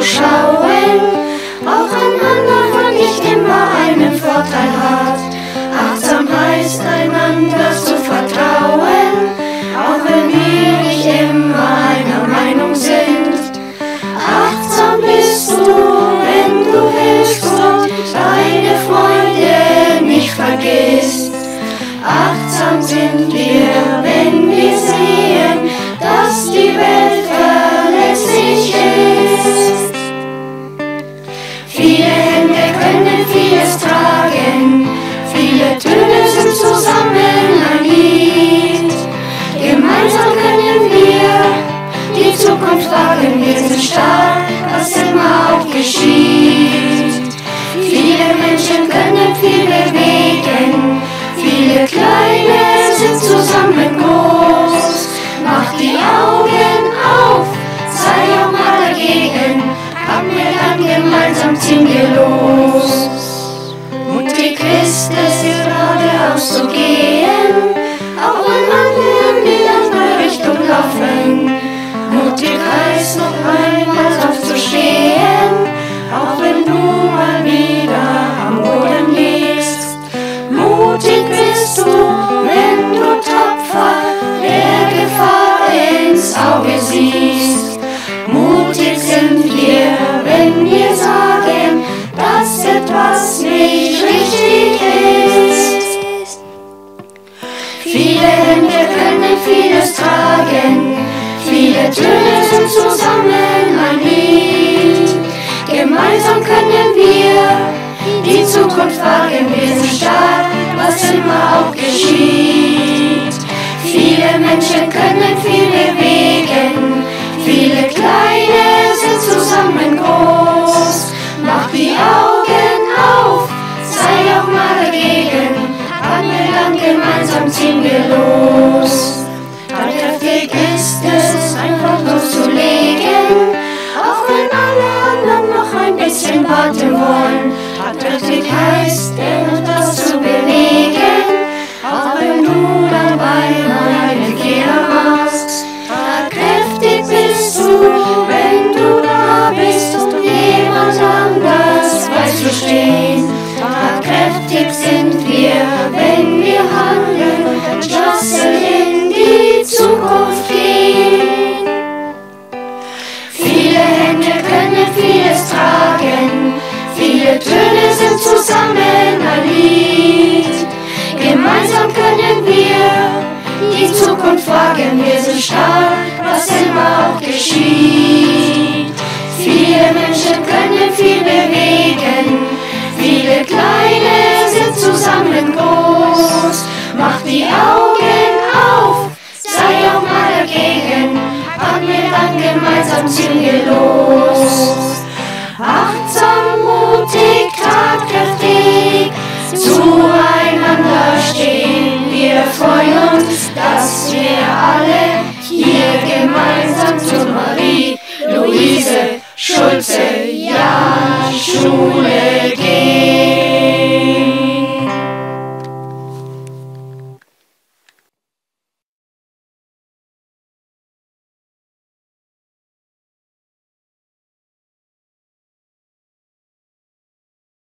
zu schauen, auch einander man nicht immer einen Vorteil hat. Achtsam heißt einander zu vertrauen, auch wenn wir nicht immer einer Meinung sind. Achtsam bist du, wenn du hilfst und deine Freunde nicht vergisst. Achtsam sind wir, wenn wir sehen, dass die Welt verletzlich ist. Viele Hände können vieles tragen, viele Töne sind zusammen ein Lied. Gemeinsam können wir die Zukunft wagen, wir sind stark, was immer auch geschieht. Viele Menschen können viel bewegen, viele Kleine sind zusammen groß. Mach die Augen auf, sei auch mal dagegen, packen wir dann gemeinsam, ziehen wir los. Mutig ist es, geradeaus zu gehen, auch wenn andere in die andere Richtung laufen. Mutig heißt noch einmal aufzustehen, auch wenn du mal wieder am Boden liegst. Mutig bist du, wenn du tapfer der Gefahr ins Auge siehst. Mutig sind wir, wenn wir sagen, dass etwas nicht richtig ist. Viele Hände können vieles tragen, viele Töne sind zusammen ein Lied. Gemeinsam können wir die Zukunft wagen, wir sind stark, was immer auch geschieht. Viele Menschen können viel bewegen, viele Kleine sind zusammen groß. Mach die Augen auf, sei auch mal dagegen, packen wir dann gemeinsam, ziehen wir los. Tatkräftig ist es, einfach loszulegen, auch wenn alle anderen noch ein bisschen warten wollen. Tatkräftig heißt, etwas zu bewegen, auch wenn du dabei mal einen Fehler machst. Tatkräftig bist du, wenn du da bist und jemand anders weiß zu stehen. Tatkräftig sind wir, wenn wir handeln und entschlossen in die Zukunft gehen. Viele Hände können vieles tragen, viele Töne sind zusammen ein Lied. Gemeinsam können wir die Zukunft wagen, wir sind stark, was immer auch geschieht. Viele Menschen können viel bewegen, viele Kleine sind zusammen groß. Mach die Augen auf, sei auch mal dagegen, packen wir dann gemeinsam, ziehen wir los. Achtsam, mutig, tatkräftig, zueinander stehen, wir freuen uns, dass wir alle hier gemeinsam zu Marie-Luise Schulze